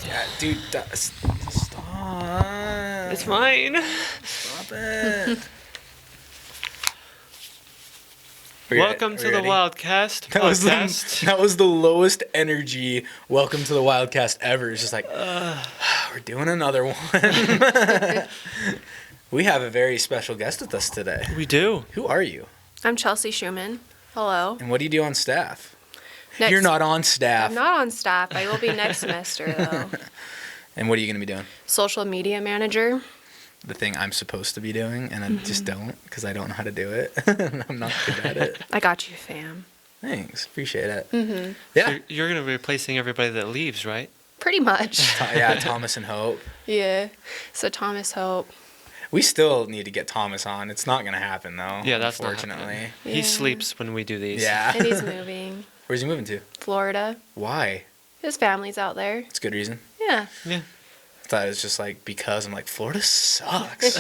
Yeah, dude, stop. It's fine. Stop it. Welcome to the Wildcast. That was the lowest energy welcome to the Wildcast ever. It's just like, we're doing another one. We have a very special guest with us today. We do. Who are you? I'm Chelsey Shuman. Hello. And what do you do on staff? You're not on staff. I'm not on staff. I will be next semester, though. And what are you going to be doing? Social media manager. The thing I'm supposed to be doing, and I just don't because I don't know how to do it. I'm not good at it. I got you, fam. Thanks. Appreciate it. Mm-hmm. Yeah. So you're going to be replacing everybody that leaves, right? Pretty much. Yeah, Thomas and Hope. Yeah. So Thomas Hope. We still need to get Thomas on. It's not going to happen, though. Yeah, that's unfortunately. not happening. Yeah. He sleeps when we do these. Yeah. And he's moving. Where's he moving to? Florida. Why? His family's out there. It's a good reason. Yeah. Yeah. I thought it was just like because I'm like, Florida sucks.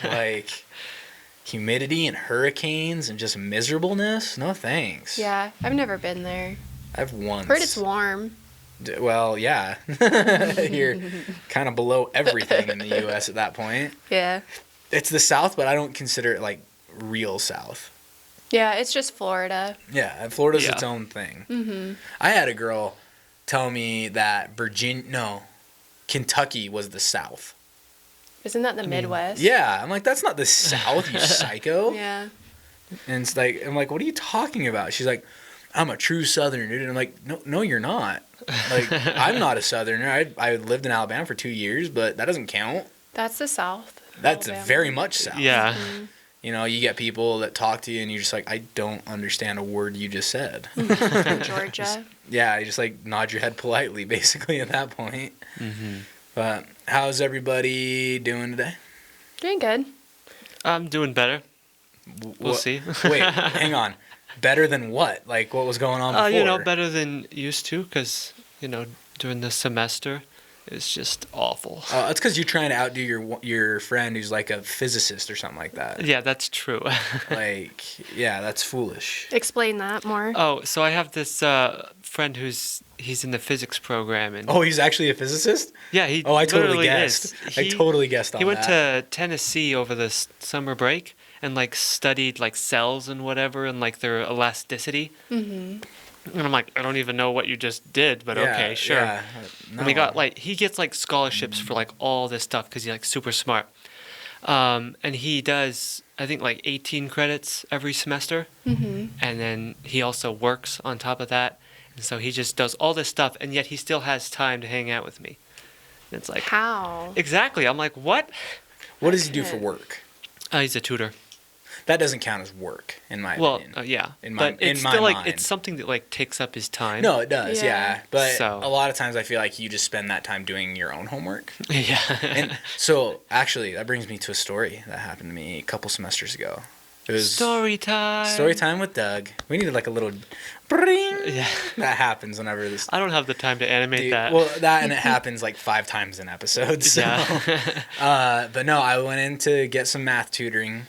Like humidity and hurricanes and just miserableness. No thanks. Yeah. I've never been there. I've once. Heard it's warm. Well, yeah. You're kind of below everything in the U.S. at that point. Yeah. It's the South, but I don't consider it like real South. Yeah, it's just Florida. Yeah, and Florida's its own thing. Mm-hmm. I had a girl tell me that Kentucky was the South. Isn't that the Midwest? Yeah, I'm like, that's not the South, you psycho. Yeah. And it's like, I'm like, what are you talking about? She's like, I'm a true Southerner, dude. And I'm like, no, you're not. Like, I'm not a Southerner. I lived in Alabama for 2 years, but that doesn't count. That's the South. That's Alabama. very much South. Yeah. Mm-hmm. You know, you get people that talk to you and you're just like, I don't understand a word you just said. From Georgia. Yeah, you just like nod your head politely, basically, at that point. Mm-hmm. But how's everybody doing today? Doing good. I'm doing better. We'll see. Wait, hang on. Better than what? Like, what was going on before? Better than used to because, during the semester, it's just awful. It's because you're trying to outdo your friend who's like a physicist or something like that. Yeah, that's true. Like, yeah, that's foolish. Explain that more. Oh, so I have this friend he's in the physics program. And Oh, he's actually a physicist? yeah, he Oh, I totally literally guessed. is. I totally guessed on He went that. to Tennessee over the summer break and like studied like cells and whatever and like their elasticity. Mm-hmm. And I'm like, I don't even know what you just did, but okay, sure. Yeah, And he gets like scholarships for like all this stuff because he's like super smart. And he does, I think, like 18 credits every semester. Mm-hmm. And then he also works on top of that. And so he just does all this stuff, and yet he still has time to hang out with me. And it's like, How? exactly. I'm like, what? What does he do for work? He's a tutor. That doesn't count as work, in my opinion. Yeah. But it's in my still like mind. it's something that like takes up his time. No, it does, Yeah. yeah. But So- a lot of times I feel like you just spend that time doing your own homework. Yeah. And so, actually, that brings me to a story that happened to me a couple semesters ago. It was Story time. story time with Doug. We needed like a little bring. Yeah. That happens whenever this. I don't have the time to animate Dude, that. Well, that and it happens like 5 times an episode. So. Yeah. But no, I went in to get some math tutoring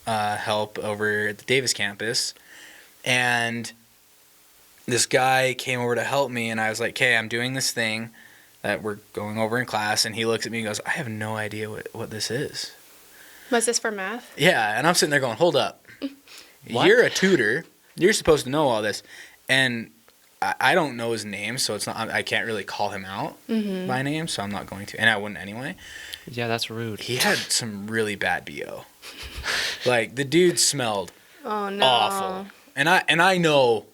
help over at the Davis campus, and this guy came over to help me, and I was like, "Okay, I'm doing this thing that we're going over in class," and he looks at me and goes, "I have no idea what this is." Was this for math? Yeah, and I'm sitting there going, "Hold up, What? You're a tutor. You're supposed to know all this," and I don't know his name, so it's not. I can't really call him out by name, so I'm not going to, and I wouldn't anyway. Yeah, that's rude. He had some really bad BO. Like, the dude smelled Oh, no. awful. And I know,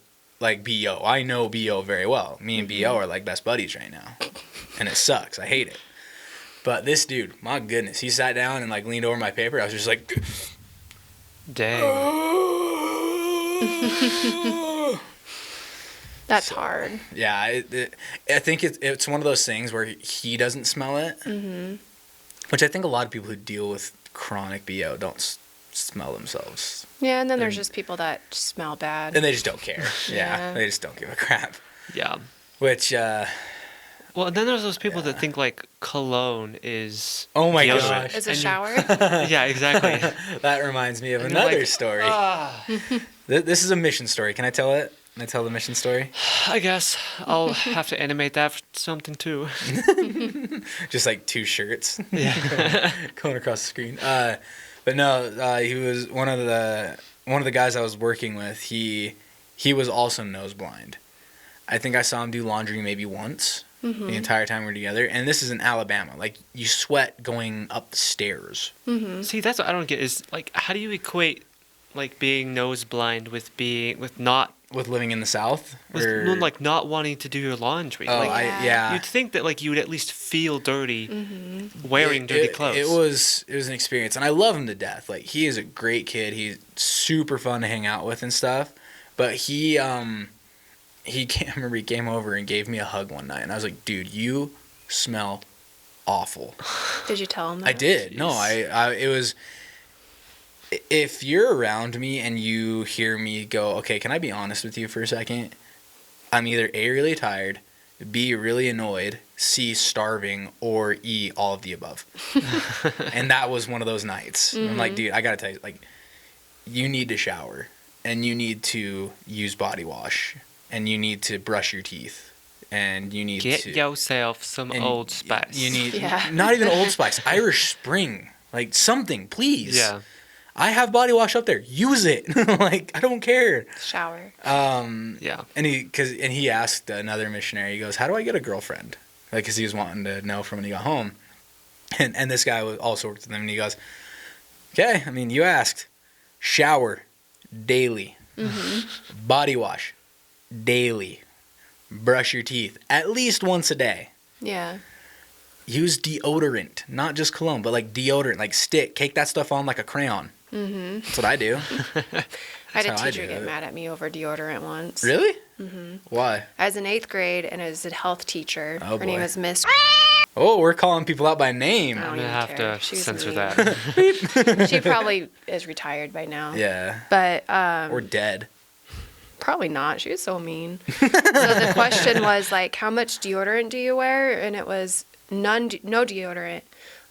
like, BO. I know BO very well. Me and BO are, like, best buddies right now. And it sucks. I hate it. But this dude, my goodness, he sat down and, like, leaned over my paper. I was just like... Dang. That's hard. Yeah, I think it's one of those things where he doesn't smell it. Mm-hmm. Which I think a lot of people who deal with chronic BO don't smell themselves. Yeah, and then there's just people that smell bad. And they just don't care. Yeah, Yeah. they just don't give a crap. Yeah. Which, Well, and then there's those people that think like cologne is. oh my deodorant. gosh. Is a And you- shower? Yeah, exactly. That reminds me of And you're another like, story. "Ah." This is a mission story. Can I tell it? Can I tell the mission story? I guess I'll have to animate that for something too. Just like 2 shirts Yeah. going across the screen. But no, he was one of the guys I was working with. He was also nose blind. I think I saw him do laundry maybe once the entire time we were together. And this is in Alabama. Like, you sweat going up the stairs. See, that's what I don't get is like, how do you equate like being nose blind with not With living in the South? with like not wanting to do your laundry? Oh, like, yeah. you'd think that like you would at least feel dirty wearing dirty clothes. It was an experience, and I love him to death. Like, he is a great kid. He's super fun to hang out with and stuff. But he I remember he came over and gave me a hug one night, and I was like, dude, you smell awful. Did you tell him that? I did. Jeez. No, it was. If you're around me and you hear me go, okay, can I be honest with you for a second? I'm either A, really tired, B, really annoyed, C, starving, or E, all of the above. And that was one of those nights. I'm like, dude, I gotta tell you, like, you need to shower, and you need to use body wash, and you need to brush your teeth, and you need Get to yourself some and Old Spice. You need Yeah. not even Old Spice, Irish Spring, like something, please. Yeah. I have body wash up there. Use it. Like, I don't care. Shower. Yeah. And he asked another missionary. He goes, "How do I get a girlfriend?" Like, because he was wanting to know from when he got home. And this guy also worked with him. And he goes, "Okay, I mean, you asked. Shower daily. Body wash daily. Brush your teeth at least once a day. Yeah. Use deodorant, not just cologne, but like deodorant, like stick. Cake that stuff on like a crayon." That's what I do. I had a how I teacher do get it. mad at me over deodorant once. Really? Why? I was in 8th grade, and I was a health teacher. Oh, Her name boy. was Miss. Oh, we're calling people out by name. I don't I'm even gonna have care. to She was censor mean. that. She probably is retired by now. Yeah. But Or dead. probably not. She was so mean. So the question was like, how much deodorant do you wear? And it was no deodorant,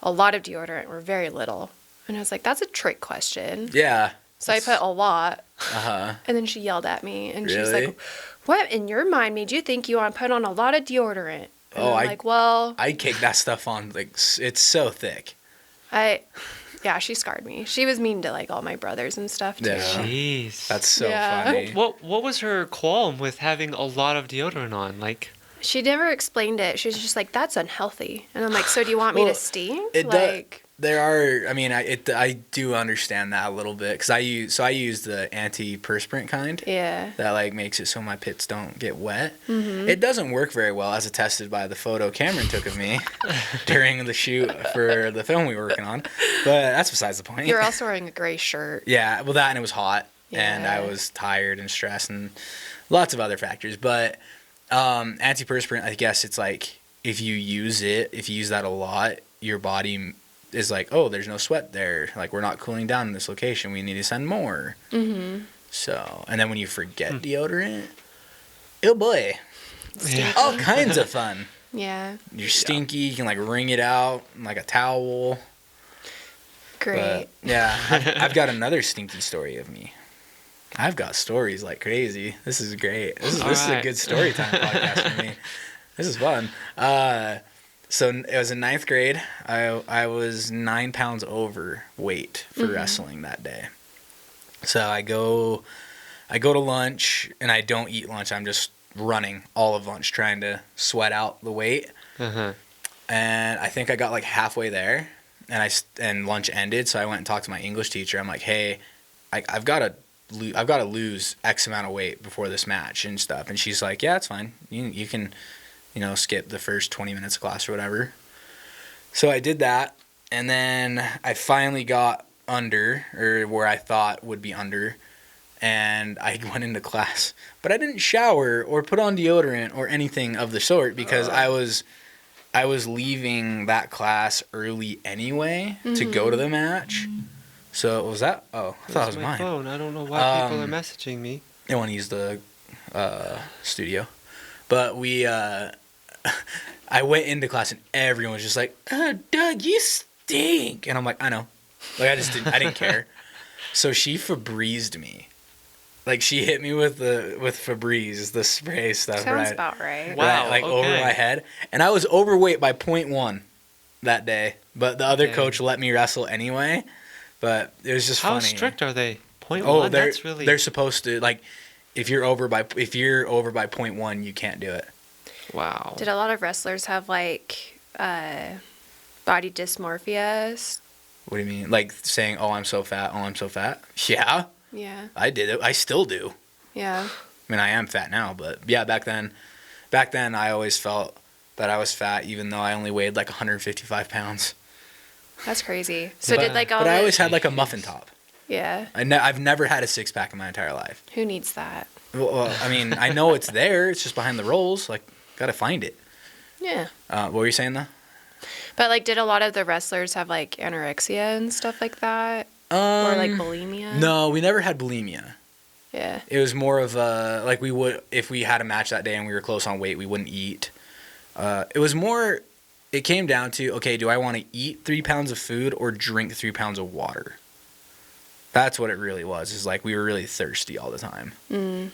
a lot of deodorant, or very little. And I was like, that's a trick question. Yeah. So I put a lot, Uh-huh. and then she yelled at me, and she was Really? like, "What in your mind made you think you want to put on a lot of deodorant?" And Oh, I'm like, well, I cake that stuff on, like, it's so thick. yeah, she scarred me. She was mean to like all my brothers and stuff too. Yeah. Jeez. That's so Yeah. funny. What was her qualm with having a lot of deodorant on? Like, She never explained it. She was just like, "That's unhealthy," and I'm like, "So do you want me Well, to stink?" it like, There are, I mean, I do understand that a little bit, because I use the antiperspirant kind. yeah, That, like, makes it so my pits don't get wet. It doesn't work very well, as attested by the photo Cameron took of me during the shoot for the film we were working on. But that's besides the point. you're also wearing a gray shirt. Yeah, well, that, and it was hot, and I Yeah. was tired and stressed, and lots of other factors. But antiperspirant, I guess it's like, if you use that a lot, your body is like, oh, there's no sweat there. Like, we're not cooling down in this location. We need to send more. So, and then when you forget deodorant, oh boy, all kinds of fun. Yeah, You're stinky. You can, like, wring it out like a towel. great. But, yeah, I've got another stinky story of me. I've got stories like crazy. This is great. This is a Alright. good story time podcast for me. This is fun. So it was in 9th grade. I was 9 pounds overweight for wrestling that day. So I go to lunch, and I don't eat lunch. I'm just running all of lunch, trying to sweat out the weight. uh-huh. And I think I got like halfway there, and lunch ended. So I went and talked to my English teacher. I'm like, hey, I've got to lose X amount of weight before this match and stuff. And she's like, yeah, it's fine. You can, skip the first 20 minutes of class or whatever. So I did that, and then I finally got under, or where I thought would be under, and I went into class. But I didn't shower or put on deodorant or anything of the sort, because I was leaving that class early anyway to go to the match. So was that? Oh, I thought it was my mine. phone. I don't know why people are messaging me. I want to use the studio. But I went into class, and everyone was just like, "Oh, Doug, you stink." And I'm like, I know. Like, I didn't care. So she Febrezed me. Like she hit me with Febreze, the spray stuff. Sounds right? about right. Wow, Like over okay. my head, and I was overweight by 0.1 that day. But the other Dang. coach let me wrestle anyway. But it was just How funny. strict are they? 0.1? Oh, That's really... they're supposed to, like, if you're over by 0.1, you can't do it. Wow. Did a lot of wrestlers have like body dysmorphia? What do you mean? Like saying, "Oh, I'm so fat. Oh, I'm so fat." Yeah, Yeah. I did it. I still do. Yeah. I mean, I am fat now, but yeah, back then I always felt that I was fat, even though I only weighed like 155 pounds. That's crazy. So But- did like all But I the- always had like a muffin top. Yeah. I've never had a six pack in my entire life. Who needs that? Well, I mean, I know it's there. It's just behind the rolls. Like, gotta find it. Yeah. What were you saying though? But like, did a lot of the wrestlers have like anorexia and stuff like that, or like bulimia? No, we never had bulimia. Yeah. It was more of like we would, if we had a match that day and we were close on weight, we wouldn't eat. It was more, it came down to, okay, do I want to eat 3 pounds of food or drink 3 pounds of water? That's what it really was. Is like we were really thirsty all the time. Mm.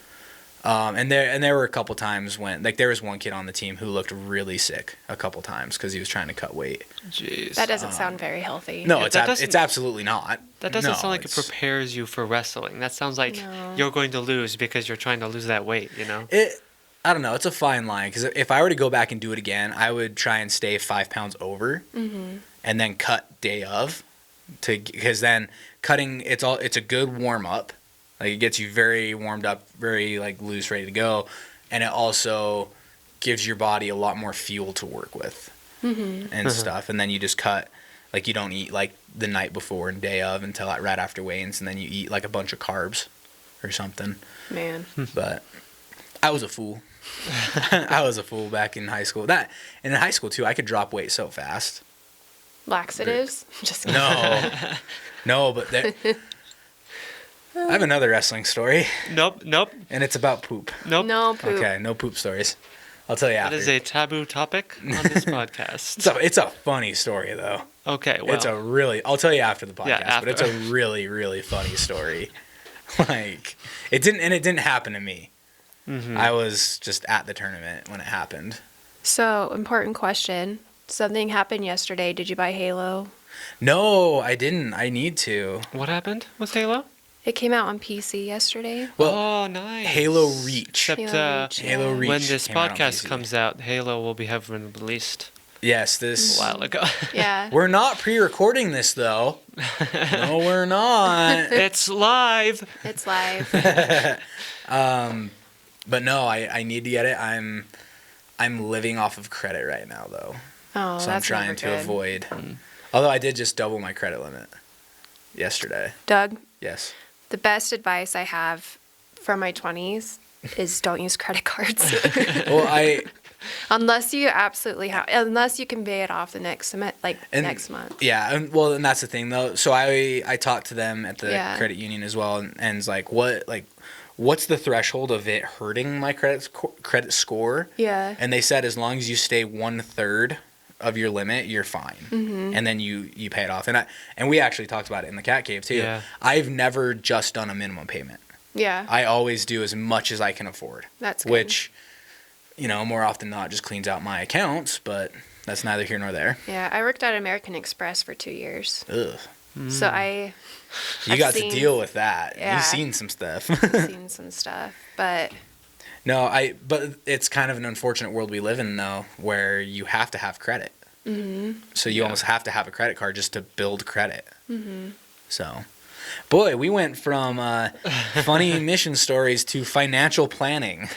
And there were a couple times when, like, there was one kid on the team who looked really sick a couple times because he was trying to cut weight. Jeez. That doesn't sound very healthy. No, Yeah, it's that doesn't- it's absolutely not. That doesn't No, sound like it it's- prepares you for wrestling. That sounds like No. you're going to lose because you're trying to lose that weight, you know? I don't know. It's a fine line because if I were to go back and do it again, I would try and stay 5 pounds over, and then cut day of, because then cutting it's a good warm up, like it gets you very warmed up, very like loose, ready to go, and it also gives your body a lot more fuel to work with and stuff, and then you just cut. Like you don't eat like the night before and day of until right after weigh-ins, and then you eat like a bunch of carbs or something. Man. But I was a fool. I was a fool back in high school. And in high school too, I could drop weight so fast. Laxatives? Just kidding. No, but I have another wrestling story, Nope. and it's about poop. No poop. Okay, no poop stories. I'll tell you That after. is a taboo topic on this podcast. It's a funny story though. Okay, well, I'll tell you after the podcast, Yeah, but it's a really, really funny story. Like, it didn't happen to me. I was just at the tournament when it happened. So, important question. Something happened yesterday. Did you buy Halo? No, I didn't. I need to. what happened with Halo? It came out on PC yesterday. Well, Oh, nice. Halo Reach. Except Halo Reach, Halo yeah. Reach. when this came out on podcast PC. comes out, Halo will be having released Yes, a this. while ago. Yeah. We're not pre-recording this though. No, we're not. It's live. It's live. But no, I need to get it. I'm living off of credit right now though, Oh, so that's I'm trying never to good. avoid. Although I did just double my credit limit yesterday. Doug, Yes. the best advice I have from my 20s is don't use credit cards. Well, Unless you absolutely unless you can pay it off the next next month. Yeah, and that's the thing though. So I talked to them at the Yeah. credit union as well, and it's like, what's the threshold of it hurting my credit score? Yeah. And they said as long as you stay 1/3 of your limit, you're fine, and then you pay it off. And we actually talked about it in the cat cave too. Yeah. I've never just done a minimum payment. Yeah. I always do as much as I can afford. That's good. Which, more often than not, just cleans out my accounts, but that's neither here nor there. Yeah, I worked at American Express for 2 years. Ugh. So You I've got seen- to deal with that. Yeah. You've seen some stuff. I've seen some stuff, but No, but it's kind of an unfortunate world we live in, though, where you have to have credit. So you almost have to have a credit card just to build credit. So, boy, we went from funny mission stories to financial planning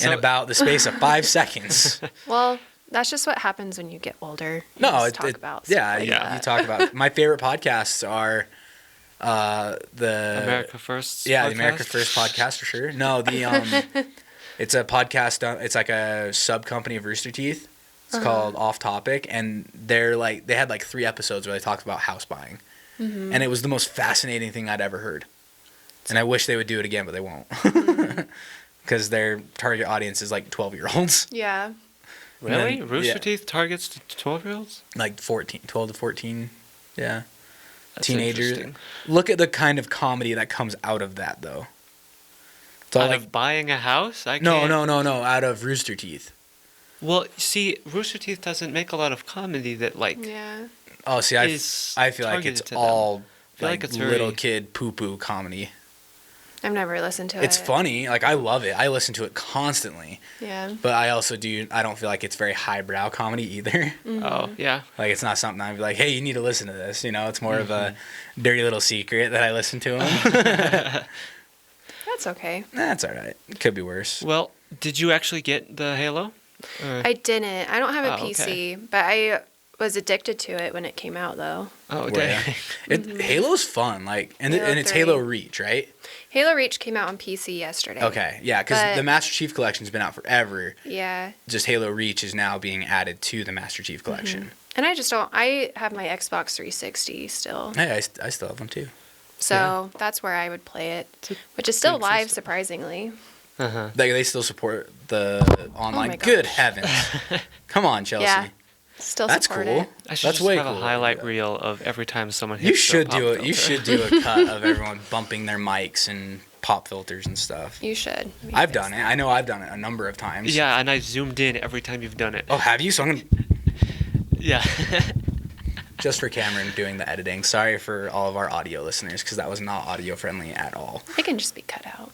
in about the space of 5 seconds. well, that's just what happens when you get older. You No, just it, talk it- about stuff yeah, like you that. talk about my favorite podcasts are the America First. Yeah, podcast? the America First podcast for sure. No, the it's a podcast. It's like a sub company of Rooster Teeth. It's called Off Topic, and they had like 3 episodes where they talked about house buying, and it was the most fascinating thing I'd ever heard. And I wish they would do it again, but they won't, because their target audience is like 12-year-olds, Yeah. Really? then- Rooster yeah. Teeth targets 12-year-olds? like 12 to 14. Yeah, That's teenagers. interesting. Look at the kind of comedy that comes out of that, though. So Out like, of buying a house? I no, can't. no, out of Rooster Teeth. Well, see, Rooster Teeth doesn't make a lot of comedy that like Yeah. Oh, see, is I feel like targeted it's to them. all I feel like it's little very kid poo-poo comedy. I've never listened to it. It's funny. Like, I love it. I listen to it constantly. Yeah. But I don't feel like it's very highbrow comedy either. Oh, yeah. Like, it's not something I'd be like, hey, you need to listen to this. You know, it's more of a dirty little secret that I listen to them. That's okay. That's all right. It could be worse. Well, did you actually get the Halo? Or- I didn't. I don't have a Oh, PC, but I was addicted to it when it came out, though. Oh, Yeah. dang. Halo's fun. Like, and Halo it's 3. Halo Reach, right? Halo Reach came out on PC yesterday. Okay. Yeah, because But- the Master Chief Collection's been out forever. Yeah. Just Halo Reach is now being added to the Master Chief Collection. And I just don't. I have my Xbox 360 still. Hey, I still have them too. So that's where I would play it, It's a which is still good live, system. surprisingly. Uh-huh. They still support the online. my Good gosh. heavens! Come on, Chelsea. Yeah. Still That's support cool. it. I should That's just way have cool. a highlight reel of every time someone hits You the should pop do it. You filter. should do a cut of everyone bumping their mics and pop filters and stuff. You should. Maybe I've fix done it. I know I've done it a number of times. Yeah, and I zoomed in every time you've done it. Oh, have you? So I'm gonna Yeah. just for Cameron doing the editing. Sorry for all of our audio listeners because that was not audio friendly at all. It can just be cut out.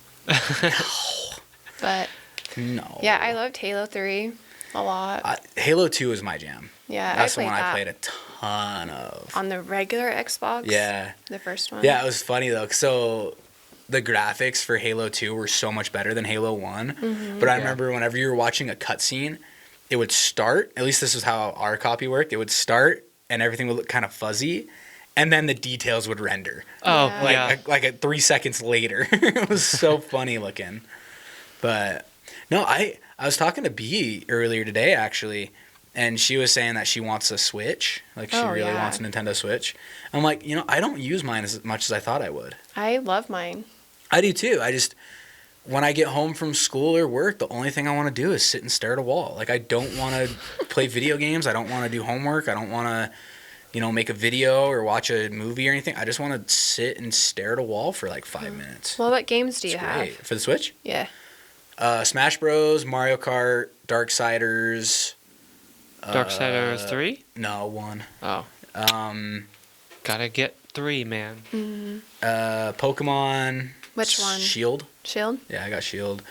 But No. yeah, I loved Halo 3 a lot. Halo 2 is my jam. Yeah, That's I the played one that I played a ton of. on the regular Xbox. Yeah. The first one. Yeah, it was funny though. So the graphics for Halo 2 were so much better than Halo one. But I remember whenever you were watching a cutscene, it would start. At least this is how our copy worked. It would start and everything would look kind of fuzzy, and then the details would render. Oh, Yeah. yeah. Like at 3 seconds later. It was so funny looking. But no, I was talking to B earlier today actually, and she was saying that she wants a Switch. Like she Oh, really yeah. wants a Nintendo Switch. I'm like, I don't use mine as much as I thought I would. I love mine. I do too. I just when I get home from school or work, the only thing I want to do is sit and stare at a wall. Like I don't want to play video games. I don't want to do homework. I don't want to, make a video or watch a movie or anything. I just want to sit and stare at a wall for like 5 minutes. Well, what games do you It's have? great. For the Switch? Yeah. Smash Bros, Mario Kart, Darksiders. Darksiders 3? No, 1. Oh, Um, gotta get 3, man. Pokemon. Which one? Shield. Shield? Yeah, I got Shield.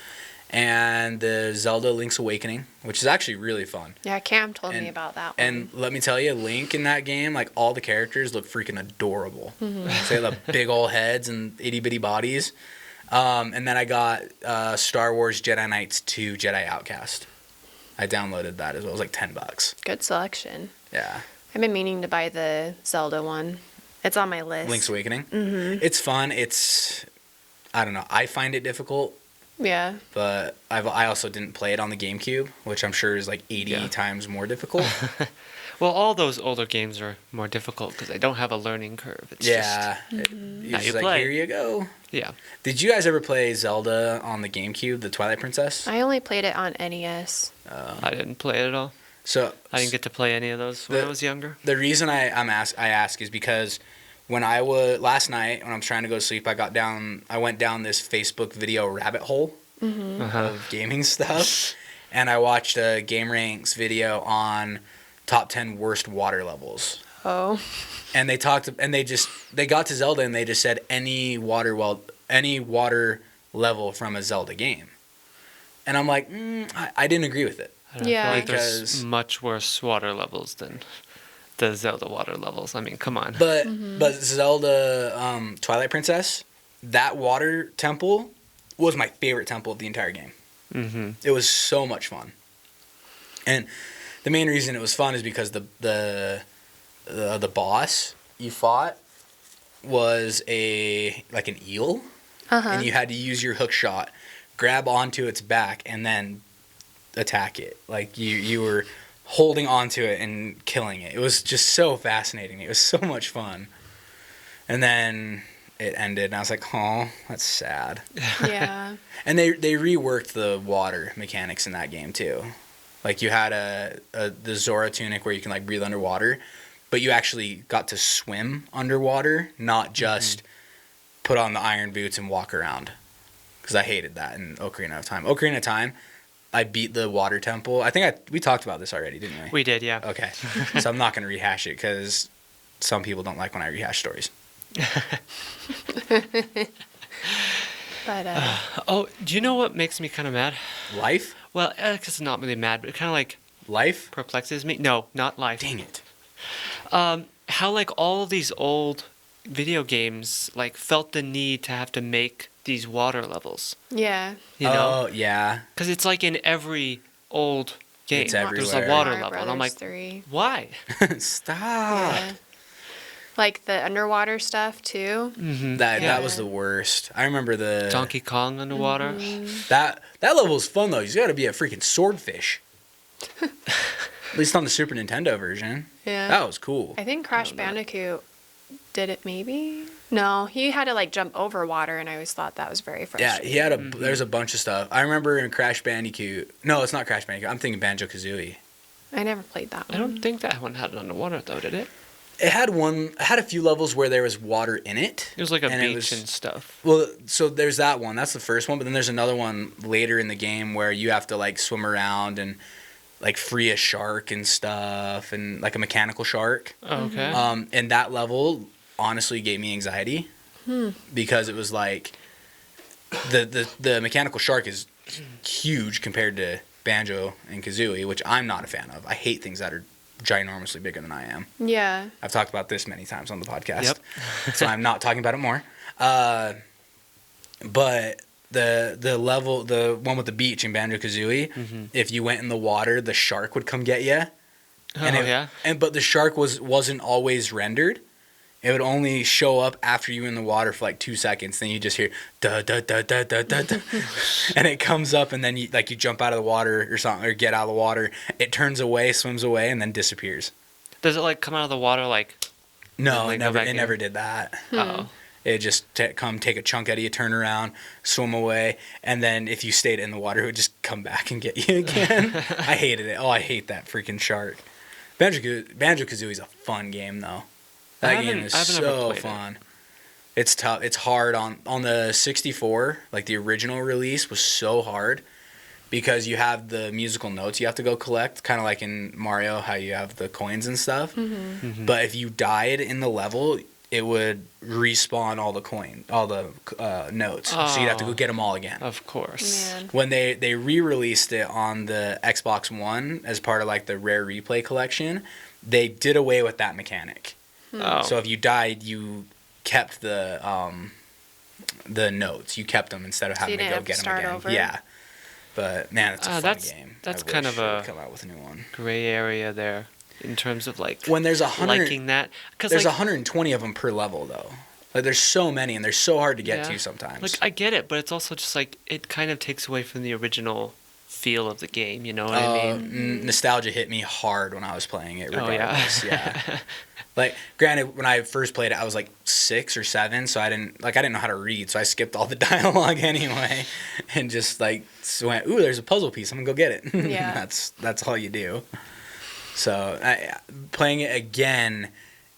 And the Zelda Link's Awakening, which is actually really fun. Yeah, Cam told me And- about that one. And let me tell you, Link in that game, like all the characters look freaking adorable. Mm-hmm. So they have the big old heads and itty bitty bodies. And then I got Star Wars Jedi Knights 2 Jedi Outcast. I downloaded that as well. It was like $10. Good selection. Yeah. I've been meaning to buy the Zelda one. It's on my list. Link's Awakening. Mm-hmm. It's fun. I don't know. I find it difficult, Yeah. but I also didn't play it on the GameCube, which I'm sure is like 80 Yeah. times more difficult. Well, all those older games are more difficult because they don't have a learning curve. It's Yeah. Now It's you like, play. here you go. just... Yeah. Did you guys ever play Zelda on the GameCube, the Twilight Princess? I only played it on E NES. I didn't play it at all. So I didn't get to play any of those when The- I was younger. the reason I ask is because when I was last night when I was trying to go to sleep, I went down this Facebook video rabbit hole Uh-huh. of gaming stuff, and I watched a Game Ranks video on top 10 worst water levels. Oh. And they got to Zelda and they just said any water level from a Zelda game. And I'm like, I didn't agree with it. I don't Yeah. feel like Because- there's much worse water levels than the Zelda water levels. I mean, come on. But Zelda Twilight Princess, that water temple was my favorite temple of the entire game. Mm-hmm. It was so much fun. And the main reason it was fun is because the boss you fought was like an eel, Uh-huh. and you had to use your hook shot, grab onto its back, and then attack it. Like you were holding onto it and killing it. It was just so fascinating. It was so much fun. And then it ended, and I was like, oh, that's sad. Yeah. And they reworked the water mechanics in that game too. Like you had the Zora tunic where you can like breathe underwater, but you actually got to swim underwater, not just put on the iron boots and walk around. because I hated that in Ocarina of Time. Ocarina of Time, I beat the water temple. I think we talked about this already, didn't we? We did, yeah. Okay. So I'm not going to rehash it because some people don't like when I rehash stories. But Oh, do you know what makes me kind of mad? Life? Well, it's not really mad, but it kind of like Life? perplexes me. No, not life. Dang it. How like all of these old video games like felt the need to have to make these water levels. yeah. You know, Oh, yeah. because it's like in every old game. It's There's everywhere. a water Mario level, and I'm Brothers like, 3. why? Stop. Yeah. Like the underwater stuff too. Mm-hmm. That was the worst. I remember the Donkey Kong underwater. that level was fun though. You got to be a freaking swordfish. At least on the Super Nintendo version. Yeah. That was cool. I think Crash Bandicoot did it maybe. No, he had to like jump over water, and I always thought that was very Yeah, frustrating. he had there's a bunch of stuff. I remember in Crash Bandicoot. No, it's not Crash Bandicoot. I'm thinking Banjo-Kazooie. I never played that I one. don't think that one had it underwater though, did it? It had a few levels where there was water in it. It was like a And it beach was- and stuff. Well, so there's that one. That's the first one. But then there's another one later in the game where you have to like swim around and like free a shark and stuff, and like a mechanical shark. Okay. And that level honestly gave me anxiety because it was like the mechanical shark is huge compared to Banjo and Kazooie, which I'm not a fan of. I hate things that are ginormously bigger than I am. Yeah. I've talked about this many times on the podcast. Yep. So I'm not talking about it more. But the level, the one with the beach in Banjo-Kazooie, if you went in the water, the shark would come get you. Yeah. But the shark wasn't always rendered. It would only show up after you were in the water for like 2 seconds. Then you just hear da da da da da da, da. And it comes up, and then you jump out of the water or something, or get out of the water. It turns away, swims away, and then disappears. Does it like come out of the water like? No, Like, it go never. back It in? never did that. Oh. It just come take a chunk out of you, turn around, swim away, and then if you stayed in the water, it would just come back and get you again. I hated it. Oh, I hate that freaking shark. Banjo-Kazooie is a fun game though. That game is I haven't ever so played it. fun. It's tough. It's hard on the 64. Like the original release was so hard because you have the musical notes you have to go collect, kind of like in Mario, how you have the coins and stuff. But if you died in the level, it would respawn all the notes. So you'd have to go get them all again. Of course. Man. When they re-released it on the Xbox One as part of like the Rare Replay collection, they did away with that mechanic. Oh. So if you died, you kept the notes. You kept them instead of having you to didn't go have to get them start again. over? Yeah. But man, it's a fun that's- game. that's I kind wish of they would a- come out with a new one. Gray area there in terms of like When there's liking that. Because there's like, 120 of them per level though. Like there's so many and they're so hard to get Yeah. to sometimes. like I get it, but it's also just like it kind of takes away from the original feel of the game. You know what I mean? Nostalgia hit me hard when I was playing it. Oh, yeah. Regardless. yeah. Like, granted, when I first played it, I was like 6 or 7, so I didn't know how to read, so I skipped all the dialogue anyway, and just like went, "Ooh, there's a puzzle piece. I'm gonna go get it." Yeah. that's all you do. So playing it again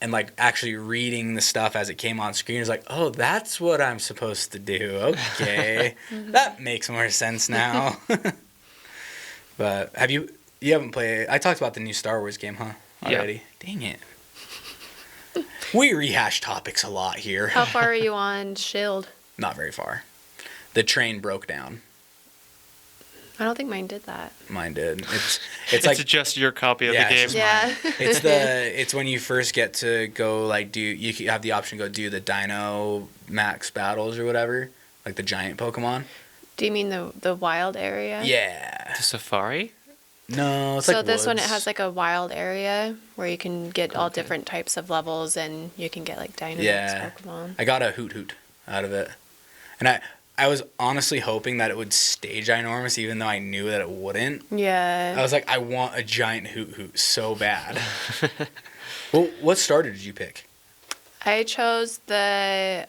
and like actually reading the stuff as it came on screen is like, "Oh, that's what I'm supposed to do." Okay, that makes more sense now. But you haven't played? I talked about the new Star Wars game, huh? Yeah. Already. Dang it. We rehash topics a lot here. How far are you on Shield? Not very far. The train broke down. I don't think mine did that. Mine did. It's It's like just your copy of Yeah, the game. it's Yeah. it's when you first get to go like you have the option to go do the Dino Max battles or whatever, like the giant Pokemon. Do you mean the wild area? Yeah. The Safari. No, it's So like this one, it woods. has like a wild area where you can get all different types of levels, and you can get like Dynamax Yeah. Pokemon. I got a Hoot out of it, and I was honestly hoping that it would stay ginormous, even though I knew that it wouldn't. Yeah. I was like, I want a giant Hoot so bad. Well, what starter did you pick? I chose the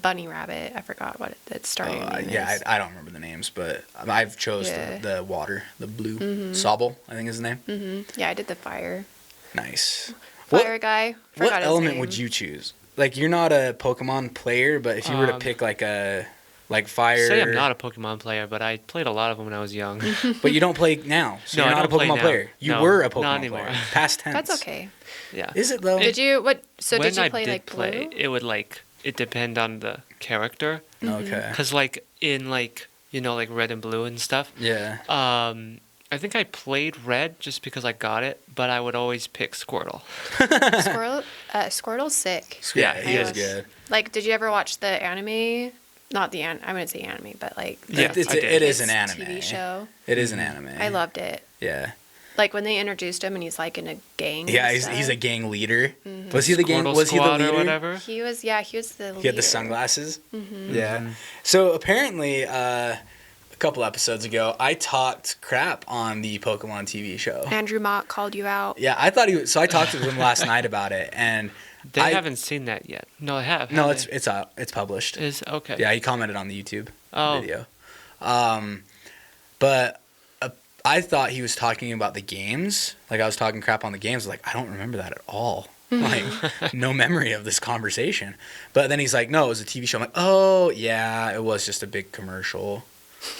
bunny rabbit. I forgot what its starting name is. I don't remember the names, but I've chose Yeah. the water, the blue Sobble, I think is his name. Yeah, I did the fire. Nice. Fire guy. What Forgot his element name. would you choose? Like, you're not a Pokemon player, but if you were to pick like a Like Fire. Say I'm not a Pokemon player, but I played a lot of them when I was young. But you don't play now. So No, you're I not a don't play Pokemon now. player. You No, were a not Pokemon anymore. player. Past tense. That's okay. Yeah. Is it though? Did you what? So when did you I play did like play, Blue? it would like it depend on the character. Okay. Cause like in like like Red and Blue and stuff. Yeah. I think I played Red just because I got it, but I would always pick Squirtle. Squirtle's sick. Yeah, he I is was- good. Like, did you ever watch the anime? Not the I wouldn't say anime, but like Yeah, It I did. is an kids' anime. TV show. It is an anime. I loved it. Yeah. Like when they introduced him and he's like in a gang. Yeah, and he's stuff. a gang leader. Was he the gang? Squirtle Was he the Squad leader? or whatever? He was the leader. He had the sunglasses. Yeah. So apparently, a couple episodes ago, I talked crap on the Pokemon TV show. Andrew Mott called you out. Yeah, I thought he was. So I talked to him last night about it, and They I haven't seen that yet. No, they have. no, have it's they? it's out. It's published. Is okay. Yeah, he commented on the YouTube Oh. video. But I thought he was talking about the games. Like I was talking crap on the games. Like I don't remember that at all. Like no memory of this conversation. But then he's like, no, it was a TV show. I'm like, oh yeah, it was just a big commercial.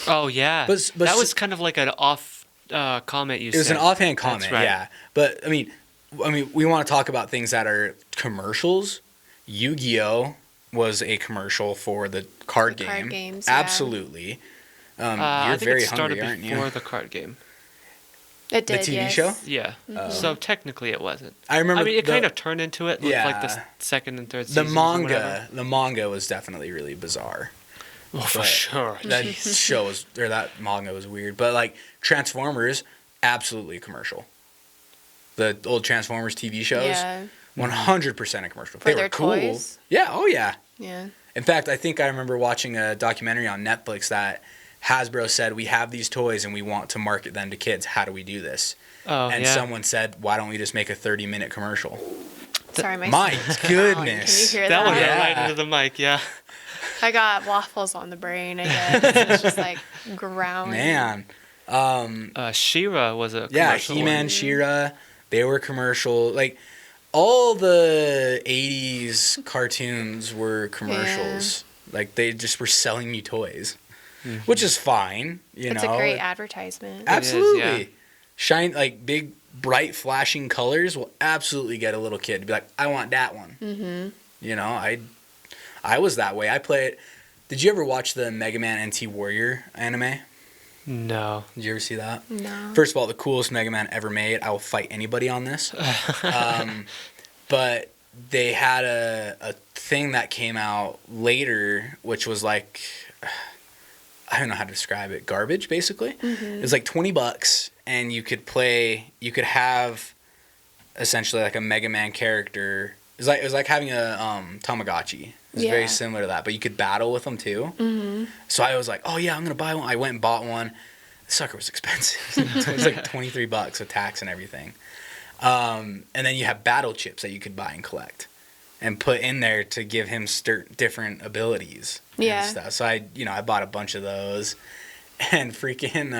Oh yeah. But that was kind of like an off comment you said. It was an offhand comment, That's right. yeah. But I mean, we want to talk about things that are commercials. Yu-Gi-Oh was a commercial for the card The game. card games, yeah. Absolutely. You're I think very it started hungry, aren't before you? the card game. It The did. TV yes. show? Yeah. So technically it wasn't. I remember. I mean, it kind of turned into it with like the Yeah. second and third the seasons or whatever. manga. The manga was definitely really bizarre. Well, for but sure. That show was, or that manga was weird. But like Transformers, absolutely a commercial. The old Transformers TV shows, Yeah. 100% a commercial. For They their were cool. toys? Yeah. Oh yeah. Yeah. In fact, I think I remember watching a documentary on Netflix that Hasbro said, we have these toys and we want to market them to kids. How do we do this? Oh, And yeah. someone said, why don't we just make a 30-minute commercial? Sorry, my My son's goodness. Can you hear that that? one Yeah. right into the mic, yeah. I got waffles on the brain, I guess. It's just like growling. Man. She-Ra was a Yeah, commercial He-Man, one. She-Ra, they were commercial. Like, all the 80s cartoons were commercials. Like, they just were selling you toys, which is fine, you It's know. a great advertisement. Absolutely. yeah. Shine, like, big, bright, flashing colors will absolutely get a little kid to be like, I want that one. Mm-hmm. You know, I was that way. I played. Did you ever watch the Mega Man NT Warrior anime? No. Did you ever see that? No. First of all, the coolest Mega Man ever made. I will fight anybody on this. But they had a thing that came out later, which was like, I don't know how to describe it. Garbage, basically. It was like $20, and you could have essentially like a Mega Man character. It was like having a Tamagotchi. It was Yeah. very similar to that, but you could battle with them too. So I was like, oh yeah, I'm gonna buy one. I went and bought one. The sucker was expensive. It was like $23 with tax and everything. And then you have battle chips that you could buy and collect, and put in there to give him different abilities. Yeah. And stuff. So I bought a bunch of those, and freaking,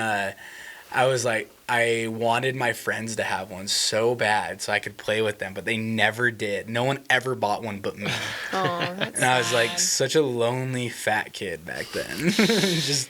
I was like, I wanted my friends to have one so bad so I could play with them, but they never did. No one ever bought one but me. Oh, that's And I was like sad. such a lonely fat kid back then. Just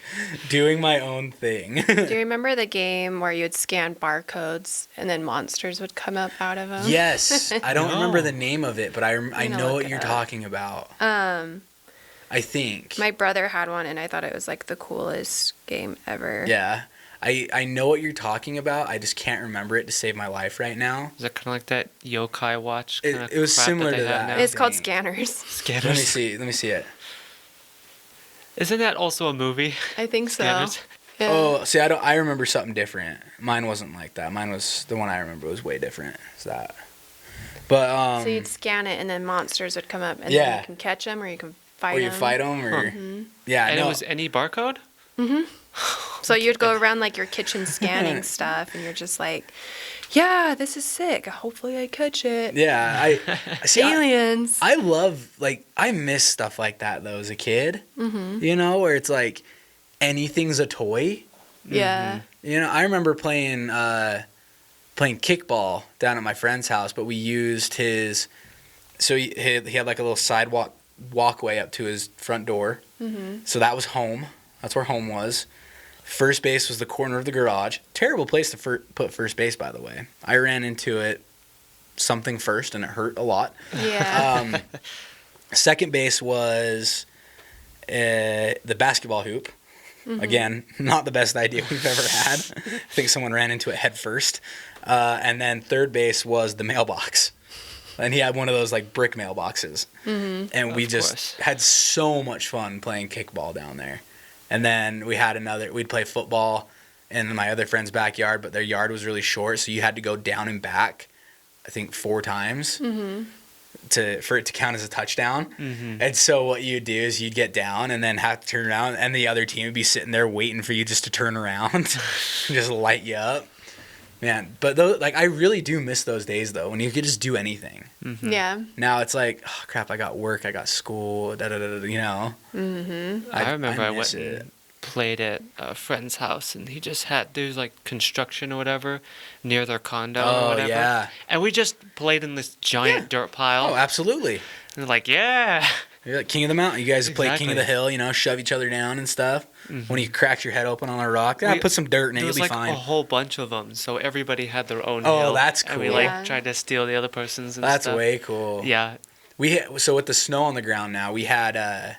doing my own thing. Do you remember the game where you would scan barcodes and then monsters would come up out of them? Yes. I don't No. remember the name of it, but I gonna know look what it you're up. talking about. I think. My brother had one, and I thought it was like the coolest game ever. Yeah. I know what you're talking about. I just can't remember it to save my life right now. Is that kind of like that yokai watch? It- Kinda it was crap similar they to have that. now? It's called Dang. Scanners. Let me Scanners. see. Let me see it. Isn't that also a movie? I think so. Scanners. Yeah. Oh, see, I remember something different. Mine wasn't like that. Mine was the one I remember was way different. It's that. But So you'd scan it, and then monsters would come up, and then Yeah. you can catch them, or you can fight or them. you fight them, or yeah, And no. it was any barcode? So you'd go around like your kitchen scanning stuff, and you're just like, "Yeah, this is sick. Hopefully, I catch it." Yeah, I see. Aliens. I love I miss stuff like that though as a kid. You know, where it's like anything's a toy. Yeah. You know, I remember playing kickball down at my friend's house, but we used his. So he had like a little sidewalk walkway up to his front door, So that was home. That's where home was. First base was the corner of the garage. Terrible place to put first base, by the way. I ran into it something first, and it hurt a lot. Yeah. Second base was the basketball hoop. Again, not the best idea we've ever had. I think someone ran into it head first. And then third base was the mailbox. And he had one of those like brick mailboxes. And we just had so much fun playing kickball down there. And then we'd play football in my other friend's backyard, but their yard was really short, so you had to go down and back, I think 4 times for it to count as a touchdown. And so what you'd do is you'd get down and then have to turn around, and the other team would be sitting there waiting for you just to turn around and just light you up. Man, but I really do miss those days, though, when you could just do anything. Yeah. Now it's like, oh, crap, I got work, I got school, you know? I remember I miss went it. and played at a friend's house, and he just had, there's like construction or whatever near their condo or whatever. Yeah. And we just played in this giant dirt pile. Oh, absolutely. And they're like, yeah. You're like king of the mountain. You guys play king of the Exactly. hill, you know, shove each other down and stuff. When you crack your head open on a rock, put some dirt in it, There you'll was be like fine. a whole bunch of them, so everybody had their own Oh, hill. that's And we cool. like Yeah. tried to steal the other person's and That's stuff. way cool. Yeah. So with the snow on the ground now, we had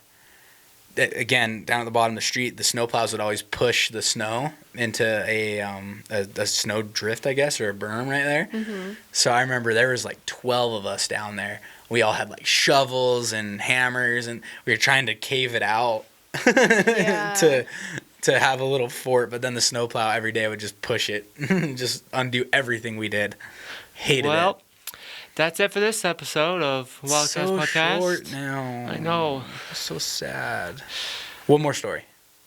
again down at the bottom of the street, the snowplows would always push the snow into a snow drift, I guess, or a berm right there. So I remember there was like 12 of us down there. We all had like shovels and hammers, and we were trying to cave it out Yeah. to have a little fort. But then the snowplow every day would just push it, just undo everything we did. Hated Well, it. that's it for this episode of Wildcast So Podcast. short now. I know. So sad. One more story.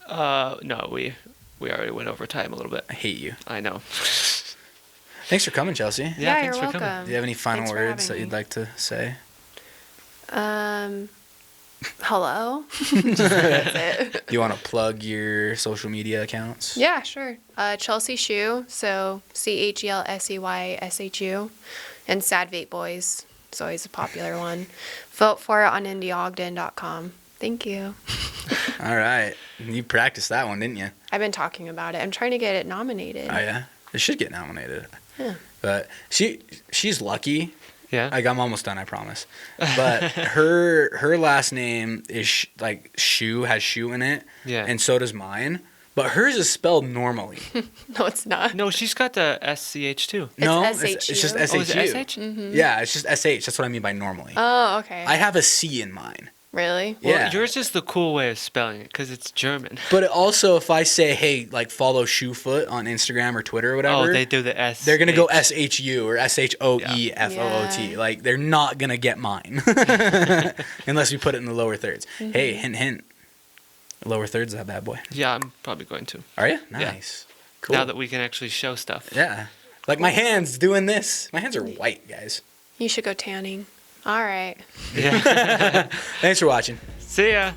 No, we already went over time a little bit. I hate you. I know. Thanks for coming, Chelsea. Yeah, Yeah, thanks you're for coming. welcome. Do you have any final Thanks for words having that you'd me. like to say? Hello. That's it. Do you want to plug your social media accounts? Yeah, sure. Chelsey Shu, so CHELSEYSHU, and Sad Vape Boys. It's always a popular one. Vote for it on indieogden.com. Thank you. All right. You practiced that one, didn't you? I've been talking about it. I'm trying to get it nominated. Oh, yeah? It should get nominated. Yeah. But she's lucky. Yeah. Like, I'm almost done, I promise. But her last name is Shu, has Shu in it. Yeah. And so does mine. But hers is spelled normally. No, it's not. No, she's got the SCH too. No, SHU. it's just Oh, SHU. is it SH? Yeah, it's just SH. That's what I mean by normally. Oh, okay. I have a C in mine. Really? Well, Yeah. yours is the cool way of spelling it because it's German. But it also, if I say, hey, like follow Shoefoot on Instagram or Twitter or whatever, Oh, they do the S. they're gonna go SHU or SHOEFOOT. Yeah. Like they're not gonna get mine unless we put it in the lower thirds. Hey, hint, hint. Lower thirds of that bad boy. Yeah, I'm probably going to. Are you? Nice. Cool. Now that we can actually show stuff. Yeah. Like my hands doing this. My hands are white, guys. You should go tanning. All right. Yeah. Thanks for watching. See ya.